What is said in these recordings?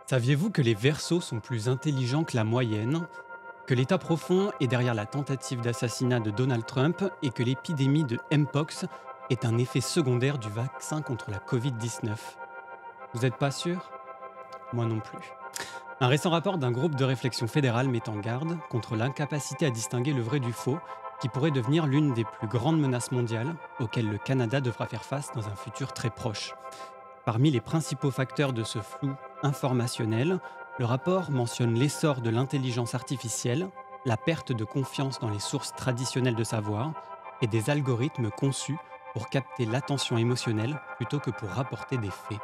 Saviez-vous que les Verseaux sont plus intelligents que la moyenne, que l'État profond est derrière la tentative d'assassinat de Donald Trump et que l'épidémie de Mpox est un effet secondaire du vaccin contre la Covid-19? Vous n'êtes pas sûr? Moi non plus. Un récent rapport d'un groupe de réflexion fédéral met en garde contre l'incapacité à distinguer le vrai du faux, qui pourrait devenir l'une des plus grandes menaces mondiales auxquelles le Canada devra faire face dans un futur très proche. Parmi les principaux facteurs de ce flou informationnel, le rapport mentionne l'essor de l'intelligence artificielle, la perte de confiance dans les sources traditionnelles de savoir et des algorithmes conçus pour capter l'attention émotionnelle plutôt que pour rapporter des faits.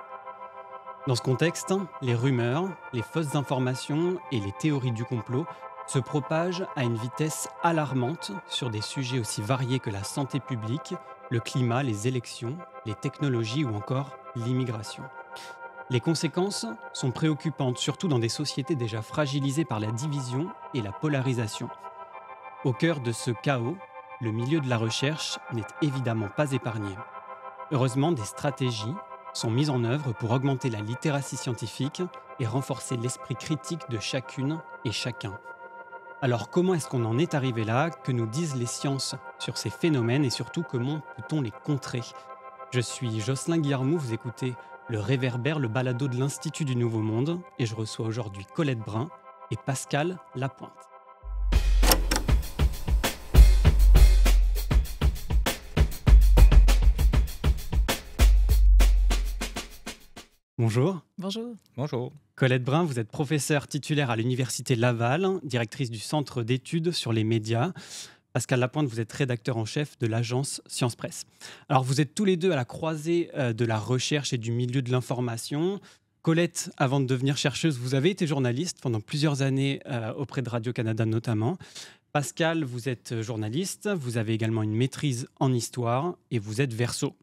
Dans ce contexte, les rumeurs, les fausses informations et les théories du complot se propagent à une vitesse alarmante sur des sujets aussi variés que la santé publique, le climat, les élections, les technologies ou encore l'immigration. Les conséquences sont préoccupantes, surtout dans des sociétés déjà fragilisées par la division et la polarisation. Au cœur de ce chaos, le milieu de la recherche n'est évidemment pas épargné. Heureusement, des stratégies sont mises en œuvre pour augmenter la littératie scientifique et renforcer l'esprit critique de chacune et chacun. Alors comment est-ce qu'on en est arrivé là? Que nous disent les sciences sur ces phénomènes et surtout comment peut-on les contrer? Je suis Jocelyn Guillermou, vous écoutez Le Réverbère, le balado de l'Institut du Nouveau Monde et je reçois aujourd'hui Colette Brun et Pascal Lapointe. Bonjour. Bonjour. Bonjour. Colette Brun, vous êtes professeure titulaire à l'Université Laval, directrice du Centre d'études sur les médias. Pascal Lapointe, vous êtes rédacteur en chef de l'agence Science Presse. Alors, vous êtes tous les deux à la croisée de la recherche et du milieu de l'information. Colette, avant de devenir chercheuse, vous avez été journaliste pendant plusieurs années auprès de Radio-Canada notamment. Pascal, vous êtes journaliste, vous avez également une maîtrise en histoire et vous êtes Verseau.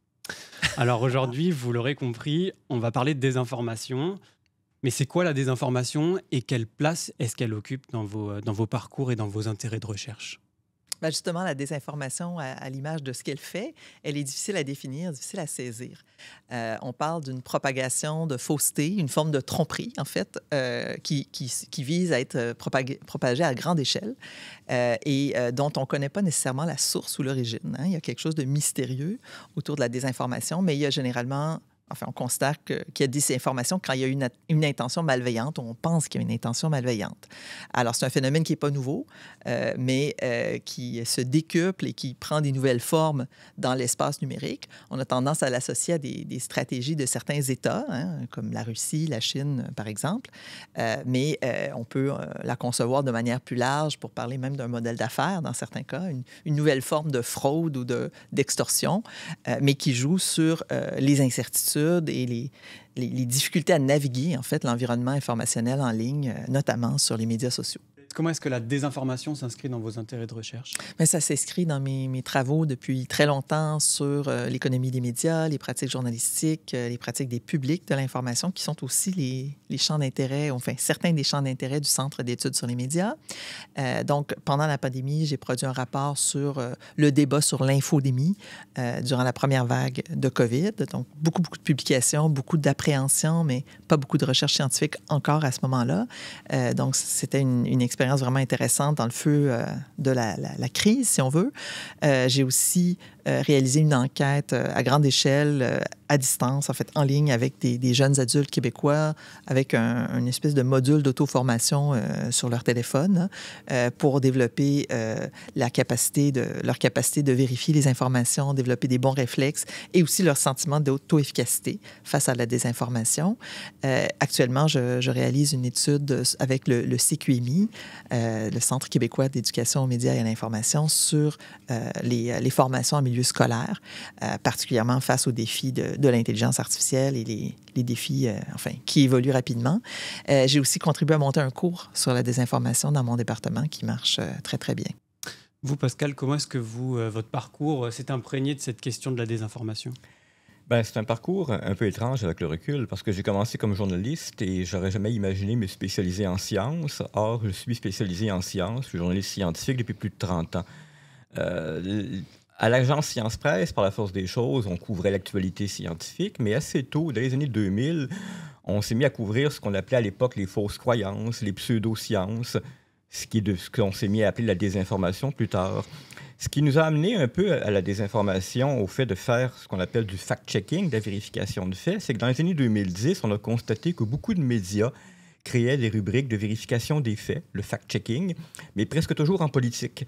Alors aujourd'hui, vous l'aurez compris, on va parler de désinformation. Mais c'est quoi la désinformation et quelle place est-ce qu'elle occupe dans vos parcours et dans vos intérêts de recherche? Ben justement, la désinformation, à l'image de ce qu'elle fait, elle est difficile à définir, difficile à saisir. On parle d'une propagation de fausseté, une forme de tromperie, en fait, qui vise à être propagée à grande échelle et dont on ne connaît pas nécessairement la source ou l'origine. Hein. Il y a quelque chose de mystérieux autour de la désinformation, mais il y a généralement... Enfin, on constate qu'il y a des informations quand il y a une intention malveillante, ou on pense qu'il y a une intention malveillante. Alors, c'est un phénomène qui n'est pas nouveau, mais qui se décuple et qui prend des nouvelles formes dans l'espace numérique. On a tendance à l'associer à des stratégies de certains États, hein, comme la Russie, la Chine, par exemple. Mais on peut la concevoir de manière plus large pour parler même d'un modèle d'affaires, dans certains cas, une nouvelle forme de fraude ou d'extorsion, mais qui joue sur les incertitudes et les difficultés à naviguer, en fait, l'environnement informationnel en ligne, notamment sur les médias sociaux. Comment est-ce que la désinformation s'inscrit dans vos intérêts de recherche? Mais ça s'inscrit dans mes travaux depuis très longtemps sur l'économie des médias, les pratiques journalistiques, les pratiques des publics de l'information, qui sont aussi les champs d'intérêt, enfin, certains des champs d'intérêt du Centre d'études sur les médias. Donc, pendant la pandémie, j'ai produit un rapport sur le débat sur l'infodémie durant la première vague de COVID. Donc, beaucoup de publications, beaucoup d'appréhension, mais pas beaucoup de recherche scientifique encore à ce moment-là. Donc, c'était une expérience vraiment intéressante dans le feu de la crise, si on veut. J'ai aussi réalisé une enquête à grande échelle, à distance, en fait, en ligne avec des jeunes adultes québécois, avec une espèce de module d'auto-formation sur leur téléphone pour développer leur capacité de vérifier les informations, développer des bons réflexes et aussi leur sentiment d'auto-efficacité face à la désinformation. Actuellement, je réalise une étude avec le CQMI, le Centre québécois d'éducation aux médias et à l'information, sur les formations en milieu scolaire, particulièrement face aux défis de l'intelligence artificielle et les défis qui évoluent rapidement. J'ai aussi contribué à monter un cours sur la désinformation dans mon département qui marche très, très bien. Vous, Pascal, comment est-ce que votre parcours s'est imprégné de cette question de la désinformation? Ben, c'est un parcours un peu étrange avec le recul parce que j'ai commencé comme journaliste et j'aurais jamais imaginé me spécialiser en sciences. Or, je suis spécialisé en sciences, je suis journaliste scientifique depuis plus de 30 ans. À l'agence Science Presse, par la force des choses, on couvrait l'actualité scientifique, mais assez tôt, dans les années 2000, on s'est mis à couvrir ce qu'on appelait à l'époque les fausses croyances, les pseudosciences, ce qu'on s'est mis à appeler la désinformation plus tard. Ce qui nous a amené un peu à la désinformation, au fait de faire ce qu'on appelle du fact-checking, de la vérification de faits, c'est que dans les années 2010, on a constaté que beaucoup de médias créaient des rubriques de vérification des faits, le fact-checking, mais presque toujours en politique.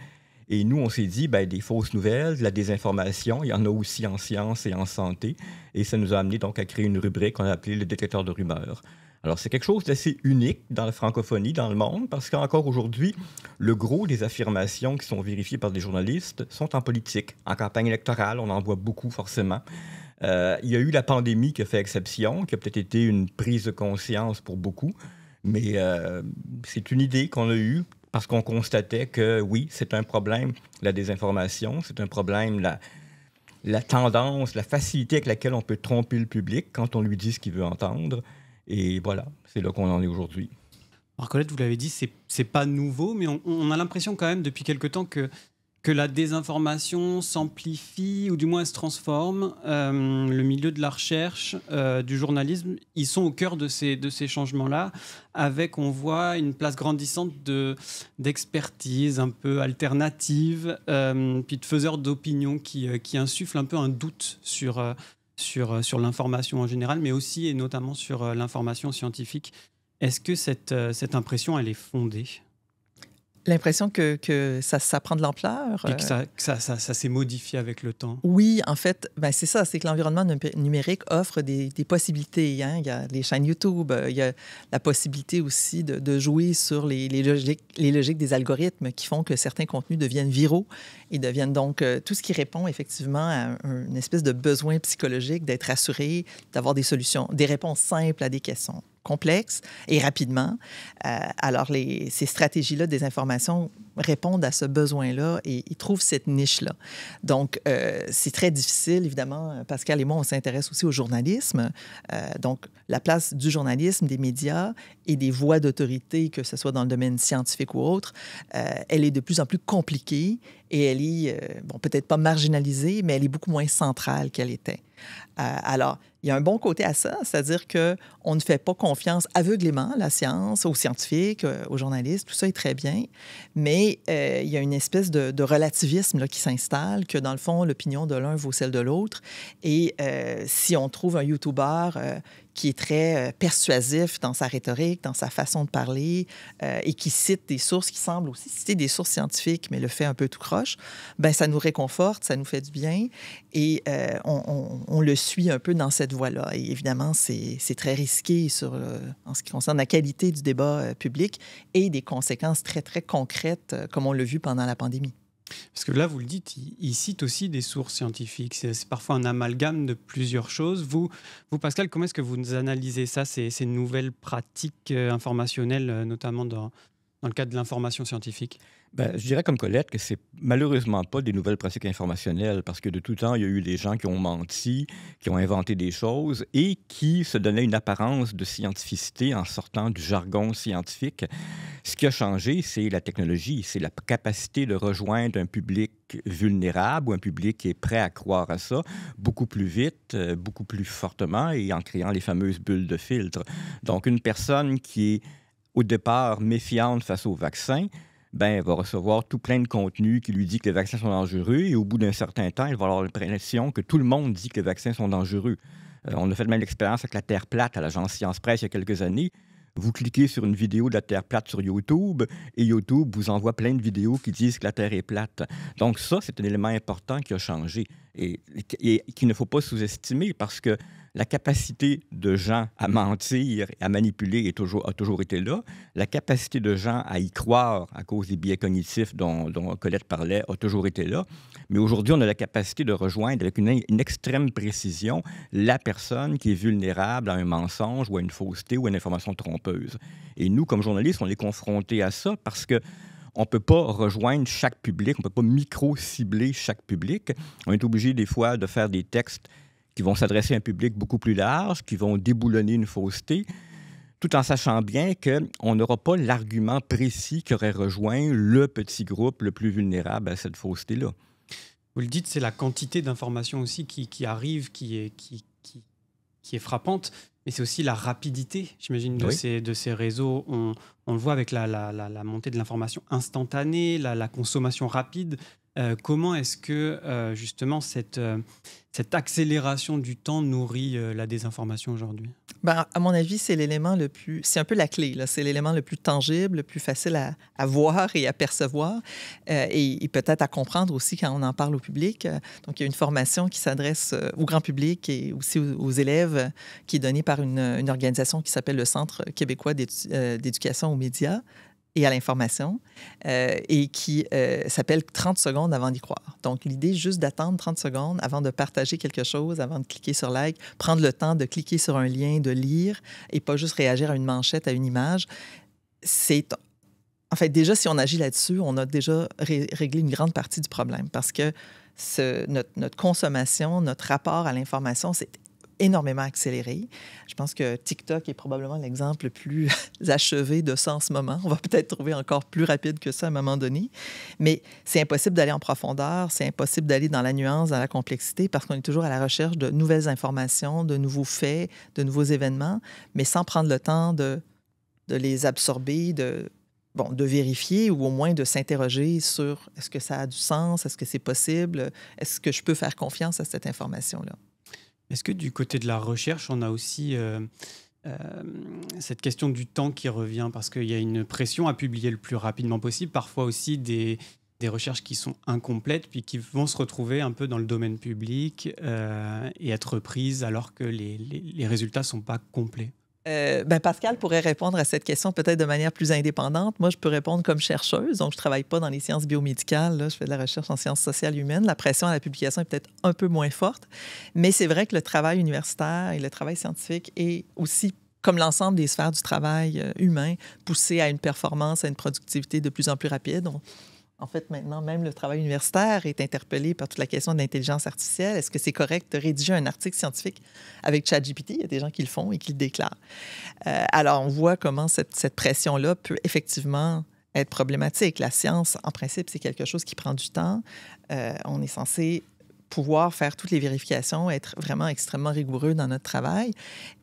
Et nous, on s'est dit, des fausses nouvelles, de la désinformation, il y en a aussi en sciences et en santé. Et ça nous a amené donc à créer une rubrique qu'on a appelée le détecteur de rumeurs. Alors, c'est quelque chose d'assez unique dans la francophonie, dans le monde, parce qu'encore aujourd'hui, le gros des affirmations qui sont vérifiées par des journalistes sont en politique. En campagne électorale, on en voit beaucoup forcément. Il y a eu la pandémie qui a fait exception, qui a peut-être été une prise de conscience pour beaucoup, mais c'est une idée qu'on a eue parce qu'on constatait que, oui, c'est un problème, la désinformation, c'est un problème, la tendance, la facilité avec laquelle on peut tromper le public quand on lui dit ce qu'il veut entendre. Et voilà, c'est là qu'on en est aujourd'hui. Alors Colette, vous l'avez dit, c'est pas nouveau, mais on a l'impression quand même depuis quelque temps que la désinformation s'amplifie, ou du moins elle se transforme. Le milieu de la recherche, du journalisme, ils sont au cœur de ces changements-là, avec, on voit, une place grandissante d'expertise un peu alternative, puis de faiseurs d'opinion qui insufflent un peu un doute sur l'information en général, mais aussi et notamment sur l'information scientifique. Est-ce que cette impression, elle est fondée ? L'impression que ça prend de l'ampleur. Et que ça s'est modifié avec le temps. Oui, en fait, c'est ça, c'est que l'environnement numérique offre des possibilités. Hein? Il y a les chaînes YouTube, il y a la possibilité aussi de jouer sur les logiques des algorithmes qui font que certains contenus deviennent viraux et deviennent donc tout ce qui répond effectivement à une espèce de besoin psychologique d'être rassuré, d'avoir des solutions, des réponses simples à des questions complexes et rapidement. Alors, ces stratégies-là des informations répondent à ce besoin-là et ils trouvent cette niche-là. Donc, c'est très difficile, évidemment. Pascal et moi, on s'intéresse aussi au journalisme. Donc, la place du journalisme, des médias et des voix d'autorité, que ce soit dans le domaine scientifique ou autre, elle est de plus en plus compliquée et elle est, peut-être pas marginalisée, mais elle est beaucoup moins centrale qu'elle était. Alors, il y a un bon côté à ça, c'est-à-dire qu'on ne fait pas confiance aveuglément à la science, aux scientifiques, aux journalistes, tout ça est très bien, mais il y a une espèce de relativisme là, qui s'installe, que dans le fond, l'opinion de l'un vaut celle de l'autre. Et si on trouve un YouTuber qui est très persuasif dans sa rhétorique, dans sa façon de parler, et qui cite des sources qui semblent aussi citer des sources scientifiques, mais le fait un peu tout croche, ça nous réconforte, ça nous fait du bien, et on le suit un peu dans cette voie-là. Et évidemment, c'est très risqué en ce qui concerne la qualité du débat public et des conséquences très, très concrètes, comme on l'a vu pendant la pandémie. Parce que là, vous le dites, il cite aussi des sources scientifiques. C'est parfois un amalgame de plusieurs choses. Vous, Pascal, comment est-ce que vous analysez ça, ces nouvelles pratiques informationnelles, notamment dans le cadre de l'information scientifique? Je dirais comme Colette que c'est malheureusement pas des nouvelles pratiques informationnelles parce que de tout temps, il y a eu des gens qui ont menti, qui ont inventé des choses et qui se donnaient une apparence de scientificité en sortant du jargon scientifique. Ce qui a changé, c'est la technologie, c'est la capacité de rejoindre un public vulnérable ou un public qui est prêt à croire à ça beaucoup plus vite, beaucoup plus fortement et en créant les fameuses bulles de filtre. Donc, une personne qui est au départ méfiante face au vaccin, elle va recevoir tout plein de contenu qui lui dit que les vaccins sont dangereux et au bout d'un certain temps, elle va avoir l'impression que tout le monde dit que les vaccins sont dangereux. On a fait même l'expérience avec la Terre plate à l'agence Science Presse il y a quelques années. Vous cliquez sur une vidéo de la Terre plate sur YouTube et YouTube vous envoie plein de vidéos qui disent que la Terre est plate. Donc ça, c'est un élément important qui a changé et qu'il ne faut pas sous-estimer parce que la capacité de gens à mentir et à manipuler a toujours été là. La capacité de gens à y croire à cause des biais cognitifs dont Colette parlait a toujours été là. Mais aujourd'hui, on a la capacité de rejoindre avec une extrême précision la personne qui est vulnérable à un mensonge ou à une fausseté ou à une information trompeuse. Et nous, comme journalistes, on est confrontés à ça parce que on ne peut pas rejoindre chaque public, on ne peut pas micro-cibler chaque public. On est obligé des fois de faire des textes qui vont s'adresser à un public beaucoup plus large, qui vont déboulonner une fausseté, tout en sachant bien qu'on n'aura pas l'argument précis qui aurait rejoint le petit groupe le plus vulnérable à cette fausseté-là. Vous le dites, c'est la quantité d'informations aussi qui arrive, qui est frappante, mais c'est aussi la rapidité, j'imagine, Oui. de ces réseaux. On le voit avec la montée de l'information instantanée, la consommation rapide. Comment est-ce que, justement, cette accélération du temps nourrit la désinformation aujourd'hui? Ben, à mon avis, c'est l'élément le plus... C'est un peu la clé, là. C'est l'élément le plus tangible, le plus facile à voir et à percevoir et peut-être à comprendre aussi quand on en parle au public. Donc, il y a une formation qui s'adresse au grand public et aussi aux élèves qui est donnée par une organisation qui s'appelle le Centre québécois d'éducation aux médias et à l'information, et qui s'appelle 30 secondes avant d'y croire. Donc, l'idée, juste d'attendre 30 secondes avant de partager quelque chose, avant de cliquer sur like, prendre le temps de cliquer sur un lien, de lire, et pas juste réagir à une manchette, à une image. C'est... En fait, déjà, si on agit là-dessus, on a déjà réglé une grande partie du problème parce que notre consommation, notre rapport à l'information, c'est énormément accéléré. Je pense que TikTok est probablement l'exemple le plus achevé de ça en ce moment. On va peut-être trouver encore plus rapide que ça à un moment donné. Mais c'est impossible d'aller en profondeur, c'est impossible d'aller dans la nuance, dans la complexité, parce qu'on est toujours à la recherche de nouvelles informations, de nouveaux faits, de nouveaux événements, mais sans prendre le temps de les absorber, de vérifier ou au moins de s'interroger sur est-ce que ça a du sens, est-ce que c'est possible, est-ce que je peux faire confiance à cette information-là. Est-ce que du côté de la recherche, on a aussi cette question du temps qui revient parce qu'il y a une pression à publier le plus rapidement possible, parfois aussi des recherches qui sont incomplètes puis qui vont se retrouver un peu dans le domaine public et être prises alors que les résultats ne sont pas complets? Pascal pourrait répondre à cette question peut-être de manière plus indépendante. Moi, je peux répondre comme chercheuse. Donc, je ne travaille pas dans les sciences biomédicales. Là. Je fais de la recherche en sciences sociales humaines. La pression à la publication est peut-être un peu moins forte. Mais c'est vrai que le travail universitaire et le travail scientifique est aussi, comme l'ensemble des sphères du travail humain, poussé à une performance, à une productivité de plus en plus rapide. En fait, maintenant, même le travail universitaire est interpellé par toute la question de l'intelligence artificielle. Est-ce que c'est correct de rédiger un article scientifique avec ChatGPT? Il y a des gens qui le font et qui le déclarent. Alors, on voit comment cette pression-là peut effectivement être problématique. La science, en principe, c'est quelque chose qui prend du temps. On est censé pouvoir faire toutes les vérifications, être vraiment extrêmement rigoureux dans notre travail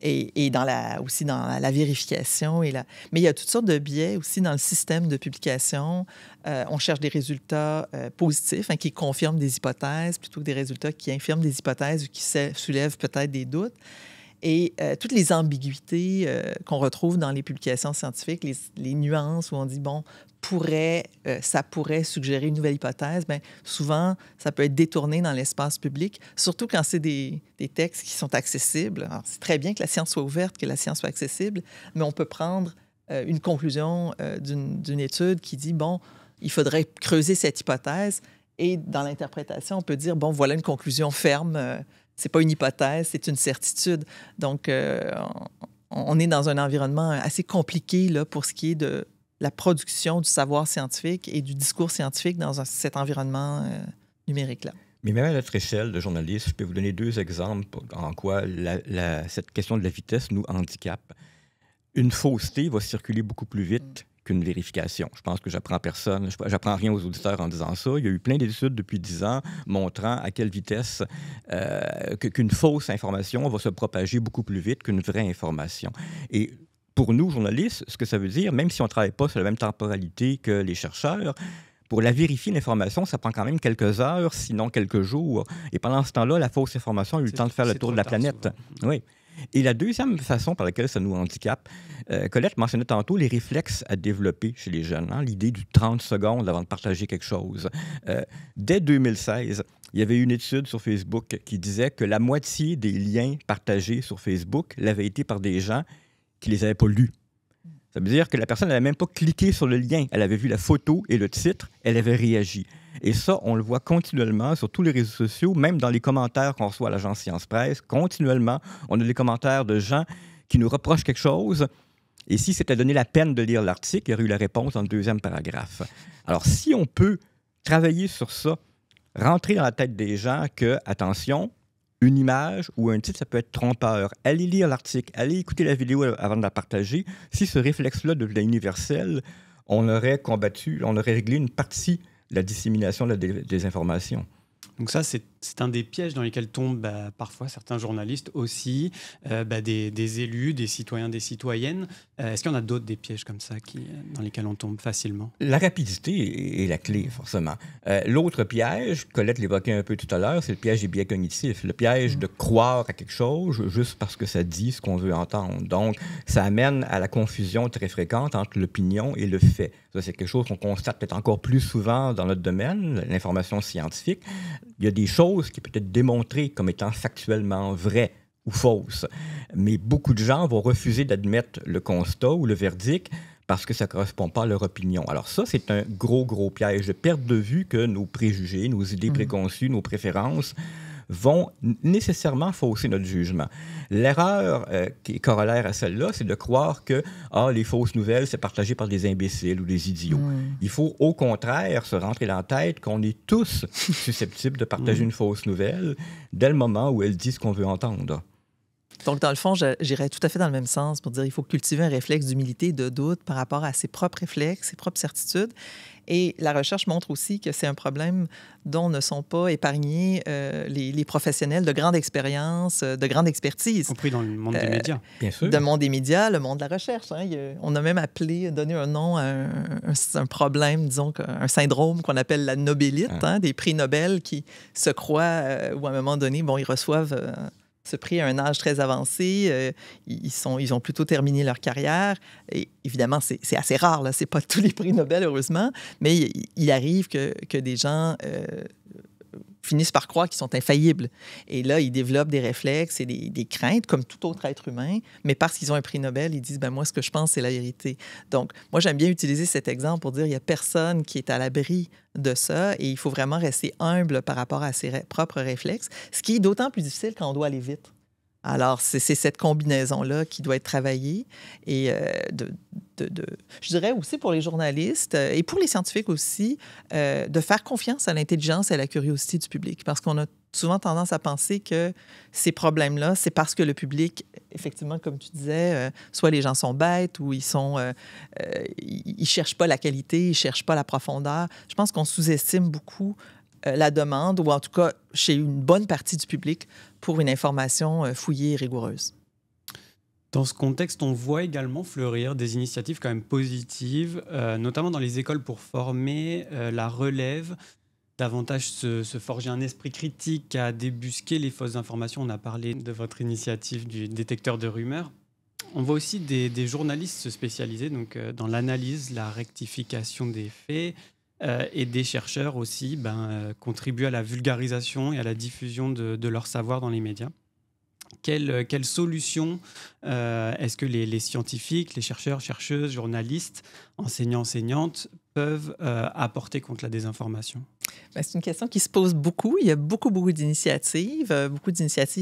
et aussi dans la vérification. Mais il y a toutes sortes de biais aussi dans le système de publication. On cherche des résultats positifs qui confirment des hypothèses plutôt que des résultats qui infirment des hypothèses ou qui soulèvent peut-être des doutes. Et toutes les ambiguïtés qu'on retrouve dans les publications scientifiques, les nuances où on dit, ça pourrait suggérer une nouvelle hypothèse, bien, souvent, ça peut être détourné dans l'espace public, surtout quand c'est des textes qui sont accessibles. Alors, c'est très bien que la science soit ouverte, que la science soit accessible, mais on peut prendre une conclusion d'une étude qui dit, il faudrait creuser cette hypothèse. Et dans l'interprétation, on peut dire, voilà une conclusion ferme. C'est pas une hypothèse, c'est une certitude. Donc, on est dans un environnement assez compliqué là, pour ce qui est de la production du savoir scientifique et du discours scientifique dans cet environnement numérique-là. Mais même à notre échelle de journaliste, je peux vous donner 2 exemples en quoi cette question de la vitesse nous handicape. Une fausseté va circuler beaucoup plus vite qu'une vérification. Je pense que j'apprends rien aux auditeurs en disant ça. Il y a eu plein d'études depuis 10 ans montrant à quelle vitesse qu'une fausse information va se propager beaucoup plus vite qu'une vraie information. Et pour nous, journalistes, ce que ça veut dire, même si on ne travaille pas sur la même temporalité que les chercheurs, pour la vérifier, l'information, ça prend quand même quelques heures, sinon quelques jours. Et pendant ce temps-là, la fausse information a eu le temps de faire le tour de la planète. Oui. Et la deuxième façon par laquelle ça nous handicape, Colette mentionnait tantôt les réflexes à développer chez les jeunes, l'idée du 30 secondes avant de partager quelque chose. Dès 2016, il y avait une étude sur Facebook qui disait que la moitié des liens partagés sur Facebook l'avaient été par des gens qui ne les avaient pas lus. Ça veut dire que la personne n'avait même pas cliqué sur le lien. Elle avait vu la photo et le titre, elle avait réagi. Et ça, on le voit continuellement sur tous les réseaux sociaux, même dans les commentaires qu'on reçoit à l'agence Science Presse. Continuellement, on a des commentaires de gens qui nous reprochent quelque chose. Et si c'était donné la peine de lire l'article, il y aurait eu la réponse dans le 2e paragraphe. Alors, si on peut travailler sur ça, rentrer dans la tête des gens que, attention, une image ou un titre, ça peut être trompeur. Allez lire l'article, allez écouter la vidéo avant de la partager. Si ce réflexe-là devenait universel, on aurait réglé une partie de la dissémination de la désinformation. Donc ça, c'est C'est un des pièges dans lesquels tombent parfois certains journalistes aussi, des élus, des citoyens, des citoyennes. Est-ce qu'il y en a d'autres des pièges comme ça dans lesquels on tombe facilement? La rapidité est la clé, forcément. L'autre piège, Colette l'évoquait un peu tout à l'heure, c'est le piège des biais cognitifs, le piège de croire à quelque chose juste parce que ça dit ce qu'on veut entendre. Donc, ça amène à la confusion très fréquente entre l'opinion et le fait. Ça, c'est quelque chose qu'on constate peut-être encore plus souvent dans notre domaine, l'information scientifique. Il y a des choses qui peuvent être démontrées comme étant factuellement vraies ou fausses, mais beaucoup de gens vont refuser d'admettre le constat ou le verdict parce que ça ne correspond pas à leur opinion. Alors ça, c'est un gros piège de perte de vue que nos préjugés, nos idées préconçues, nos préférences vont nécessairement fausser notre jugement. L'erreur qui est corollaire à celle-là, c'est de croire que les fausses nouvelles, c'est partagé par des imbéciles ou des idiots. Il faut au contraire se rentrer dans la tête qu'on est tous susceptibles de partager une fausse nouvelle dès le moment où elle dit ce qu'on veut entendre. Donc, dans le fond, j'irais tout à fait dans le même sens pour dire qu'il faut cultiver un réflexe d'humilité, de doute par rapport à ses propres réflexes, ses propres certitudes. Et la recherche montre aussi que c'est un problème dont ne sont pas épargnés les professionnels de grande expérience, de grande expertise. Y compris dans le monde des médias. Bien sûr. Le monde des médias, le monde de la recherche. On a même donné un nom à un problème, disons, un syndrome qu'on appelle la nobélite, des prix Nobel qui se croient, ou à un moment donné, ils reçoivent ce prix à un âge très avancé. Ils ont plutôt terminé leur carrière. Et évidemment, c'est assez rare. Ce n'est pas tous les prix Nobel, heureusement, mais il arrive que des gens finissent par croire qu'ils sont infaillibles. Et là, ils développent des réflexes et des craintes, comme tout autre être humain, mais parce qu'ils ont un prix Nobel, ils disent, moi, ce que je pense, c'est la vérité. Donc, moi, j'aime bien utiliser cet exemple pour dire qu'il n'y a personne qui est à l'abri de ça et il faut vraiment rester humble par rapport à ses propres réflexes, ce qui est d'autant plus difficile quand on doit aller vite. Alors, c'est cette combinaison-là qui doit être travaillée et je dirais aussi pour les journalistes et pour les scientifiques aussi, de faire confiance à l'intelligence et à la curiosité du public parce qu'on a souvent tendance à penser que ces problèmes-là, c'est parce que le public, effectivement, comme tu disais, soit les gens sont bêtes ou ils cherchent pas la qualité, ils cherchent pas la profondeur. Je pense qu'on sous-estime beaucoup la demande, ou en tout cas chez une bonne partie du public, pour une information fouillée et rigoureuse. Dans ce contexte, on voit également fleurir des initiatives quand même positives, notamment dans les écoles pour former la relève, davantage se forger un esprit critique à débusquer les fausses informations. On a parlé de votre initiative du détecteur de rumeurs. On voit aussi des journalistes se spécialiser donc, dans l'analyse, la rectification des faits, et des chercheurs aussi contribuent à la vulgarisation et à la diffusion de leur savoir dans les médias. Quelle solution est-ce que les scientifiques, les chercheurs, chercheuses, journalistes, enseignants, enseignantes peuvent apporter contre la désinformation? C'est une question qui se pose beaucoup. Il y a beaucoup d'initiatives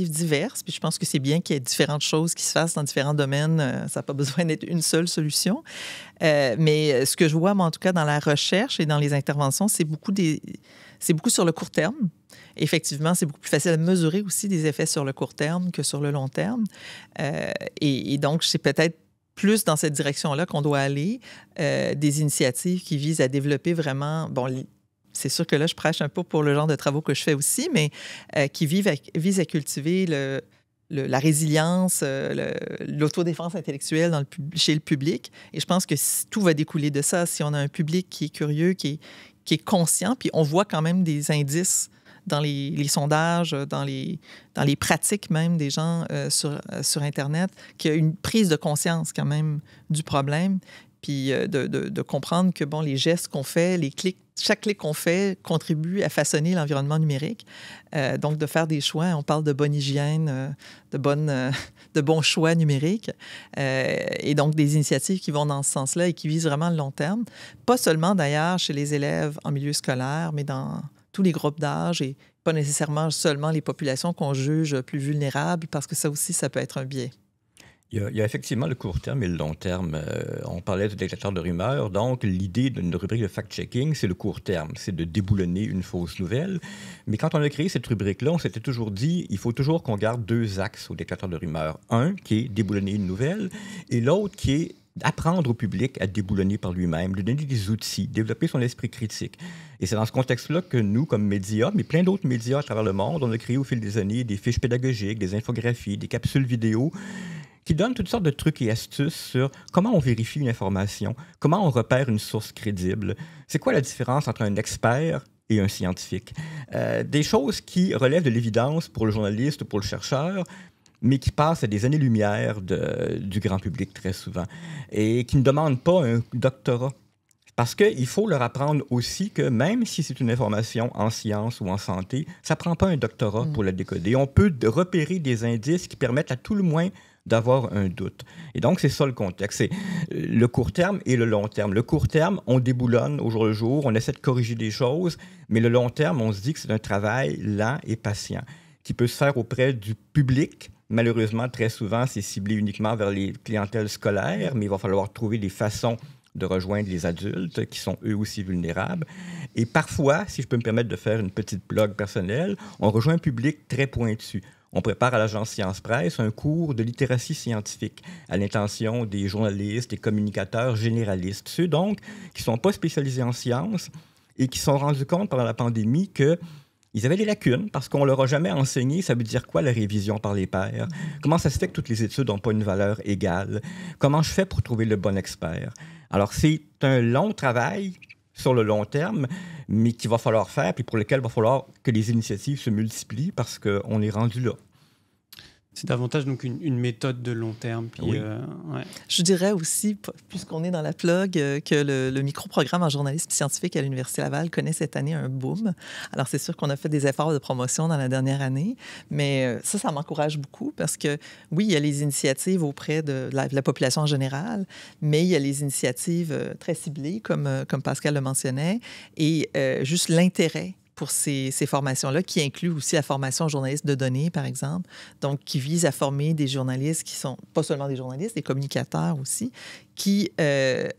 diverses. Puis je pense que c'est bien qu'il y ait différentes choses qui se fassent dans différents domaines. Ça n'a pas besoin d'être une seule solution. Mais ce que je vois, moi, en tout cas, dans la recherche et dans les interventions, c'est beaucoup sur le court terme. Effectivement, c'est beaucoup plus facile à mesurer aussi des effets sur le court terme que sur le long terme. Et donc, c'est peut-être plus dans cette direction-là qu'on doit aller, des initiatives qui visent à développer vraiment... c'est sûr que là, je prêche un peu pour le genre de travaux que je fais aussi, mais qui visent à cultiver la résilience, l'autodéfense intellectuelle chez le public. Et je pense que tout va découler de ça. Si on a un public qui est curieux, qui est conscient, puis on voit quand même des indices dans les sondages, dans les pratiques même des gens sur Internet, qu'il y a une prise de conscience quand même du problème, puis de comprendre que les gestes qu'on fait, chaque clic qu'on fait contribue à façonner l'environnement numérique. Donc, de faire des choix, on parle de bonne hygiène, de bons choix numériques, et donc des initiatives qui vont dans ce sens-là et qui visent vraiment le long terme. Pas seulement d'ailleurs chez les élèves en milieu scolaire, mais dans tous les groupes d'âge et pas nécessairement seulement les populations qu'on juge plus vulnérables, parce que ça aussi, ça peut être un biais. Il y a effectivement le court terme et le long terme. On parlait de détecteur de rumeurs. Donc, l'idée d'une rubrique de fact-checking, c'est le court terme. C'est de déboulonner une fausse nouvelle. Mais quand on a créé cette rubrique-là, on s'était toujours dit il faut toujours qu'on garde deux axes au détecteur de rumeurs. Un, qui est déboulonner une nouvelle, et l'autre, qui est apprendre au public à déboulonner par lui-même, lui donner des outils, développer son esprit critique. Et c'est dans ce contexte-là que nous, comme médias, mais plein d'autres médias à travers le monde, on a créé au fil des années des fiches pédagogiques, des infographies, des capsules vidéo qui donnent toutes sortes de trucs et astuces sur comment on vérifie une information, comment on repère une source crédible, c'est quoi la différence entre un expert et un scientifique. Des choses qui relèvent de l'évidence pour le journaliste ou pour le chercheur, mais qui passent à des années-lumière du grand public très souvent, et qui ne demandent pas un doctorat. Parce qu'il faut leur apprendre aussi que même si c'est une information en sciences ou en santé, ça ne prend pas un doctorat pour la décoder. On peut repérer des indices qui permettent à tout le moins d'avoir un doute. Et donc, c'est ça le contexte. C'est le court terme et le long terme. Le court terme, on déboulonne au jour le jour, on essaie de corriger des choses, mais le long terme, on se dit que c'est un travail lent et patient qui peut se faire auprès du public. Malheureusement, très souvent, c'est ciblé uniquement vers les clientèles scolaires, mais il va falloir trouver des façons de rejoindre les adultes qui sont eux aussi vulnérables. Et parfois, si je peux me permettre de faire une petite blog personnelle, on rejoint un public très pointu. On prépare à l'agence Science Presse un cours de littératie scientifique à l'intention des journalistes et communicateurs généralistes. Ceux donc qui ne sont pas spécialisés en sciences et qui se sont rendus compte pendant la pandémie qu'ils avaient des lacunes parce qu'on ne leur a jamais enseigné ça veut dire quoi la révision par les pairs. Comment ça se fait que toutes les études n'ont pas une valeur égale? Comment je fais pour trouver le bon expert? Alors, c'est un long travail sur le long terme, mais qu'il va falloir faire, puis pour lequel il va falloir que les initiatives se multiplient parce qu'on est rendu là. C'est davantage donc une méthode de long terme. Puis, oui. Ouais. Je dirais aussi, puisqu'on est dans la plug, que le micro-programme en journalisme scientifique à l'Université Laval connaît cette année un boom. Alors, c'est sûr qu'on a fait des efforts de promotion dans la dernière année, mais ça m'encourage beaucoup parce que, oui, il y a les initiatives auprès de la population en général, mais il y a les initiatives très ciblées, comme Pascal le mentionnait, et juste l'intérêt pour ces formations-là, qui incluent aussi la formation aux journalistes de données, par exemple, donc qui vise à former des journalistes qui sont pas seulement des journalistes, des communicateurs aussi, qui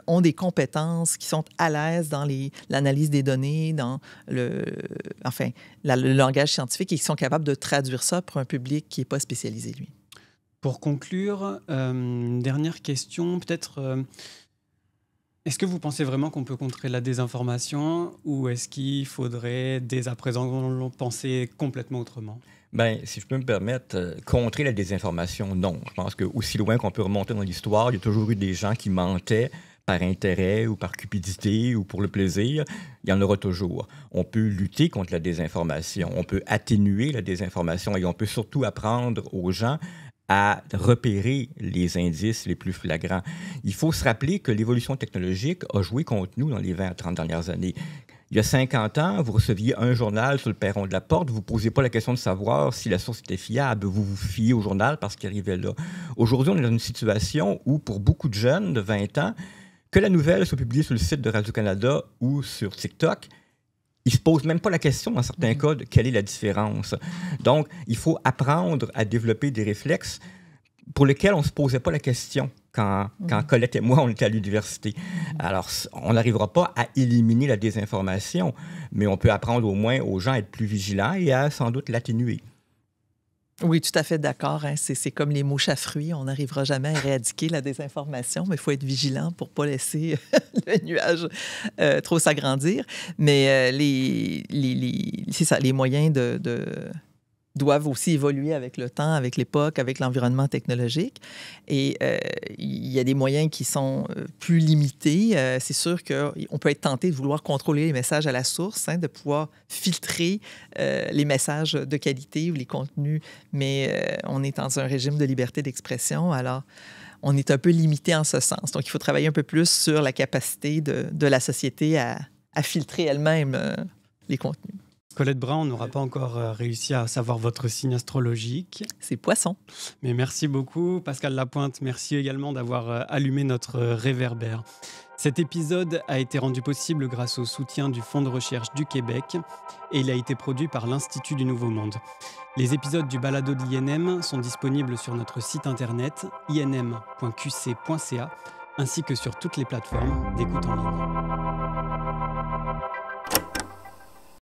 ont des compétences, qui sont à l'aise dans l'analyse des données, dans le langage scientifique et qui sont capables de traduire ça pour un public qui n'est pas spécialisé, lui. Pour conclure, une dernière question, peut-être... Est-ce que vous pensez vraiment qu'on peut contrer la désinformation ou est-ce qu'il faudrait, dès à présent, penser complètement autrement? Bien, si je peux me permettre, contrer la désinformation, non. Je pense qu'aussi loin qu'on peut remonter dans l'histoire, il y a toujours eu des gens qui mentaient par intérêt ou par cupidité ou pour le plaisir. Il y en aura toujours. On peut lutter contre la désinformation, on peut atténuer la désinformation et on peut surtout apprendre aux gens à repérer les indices les plus flagrants. Il faut se rappeler que l'évolution technologique a joué contre nous dans les 20 à 30 dernières années. Il y a 50 ans, vous receviez un journal sur le perron de la porte, vous ne posiez pas la question de savoir si la source était fiable, vous vous fiez au journal parce qu'il arrivait là. Aujourd'hui, on est dans une situation où, pour beaucoup de jeunes de 20 ans, que la nouvelle soit publiée sur le site de Radio-Canada ou sur TikTok, ils ne se posent même pas la question, dans certains cas, de quelle est la différence. Donc, il faut apprendre à développer des réflexes pour lesquels on ne se posait pas la question quand Colette et moi, on était à l'université. Alors, on n'arrivera pas à éliminer la désinformation, mais on peut apprendre au moins aux gens à être plus vigilants et à sans doute l'atténuer. Oui, tout à fait d'accord. Hein. C'est comme les mouches à fruits. On n'arrivera jamais à éradiquer la désinformation, mais il faut être vigilant pour ne pas laisser le nuage trop s'agrandir. Mais c'est ça, les moyens doivent aussi évoluer avec le temps, avec l'époque, avec l'environnement technologique. Et il y a des moyens qui sont plus limités. C'est sûr qu'on peut être tenté de vouloir contrôler les messages à la source, hein, de pouvoir filtrer les messages de qualité ou les contenus, mais on est dans un régime de liberté d'expression, alors on est un peu limité en ce sens. Donc, il faut travailler un peu plus sur la capacité de la société à filtrer elle-même les contenus. Colette Brun, on n'aura pas encore réussi à savoir votre signe astrologique. C'est Poisson. Mais merci beaucoup, Pascal Lapointe. Merci également d'avoir allumé notre réverbère. Cet épisode a été rendu possible grâce au soutien du Fonds de recherche du Québec et il a été produit par l'Institut du Nouveau Monde. Les épisodes du balado de l'INM sont disponibles sur notre site internet inm.qc.ca ainsi que sur toutes les plateformes d'écoute en ligne.